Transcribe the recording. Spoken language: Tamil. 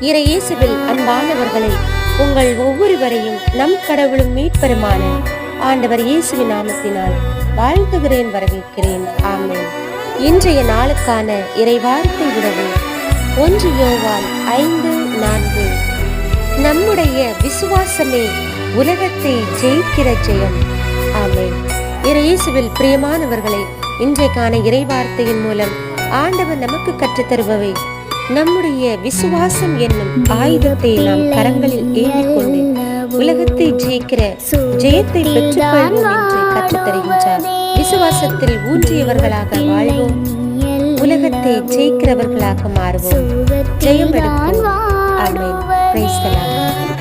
இயேசுவில் அன்பானவர்களை, உங்கள் ஒவ்வொருவரையும் நம் கடவுளும் மீட்பெருமான ஆண்டவர் இயேசுவின் நாமத்தினால் வாழ்த்துகிறேன், வரவேற்கிறேன். ஆமென். இன்றைய நாளுக்கான இறைவார்த்தை விடவு 1 யோவான் 5:4. நம்முடைய விசுவாசமே உலகத்தை ஜெயிக்கிற ஜெயம். ஆமென். இயேசுவில் பிரியமானவர்களை, இன்றைக்கான இறைவார்த்தையின் மூலம் ஆண்டவர் நமக்கு கற்றுத்தருபவை, நம்முடைய விசுவாசம் என்னும் ஆயுதத்தை நாம் கரங்களில் ஏந்திக்கொண்டு உலகத்தை ஜெயிக்கிற ஜெயத்தை பெற்றுக்கொள்வோம் என்று கற்றுத்தருகின்றார். விசுவாசத்தில் ஊன்றியவர்களாக வாழ்வோம், உலகத்தை ஜெயிக்கிறவர்களாக மாறுவோம், ஜெயம் எடுப்போம். ஆமென். Praise the Lord.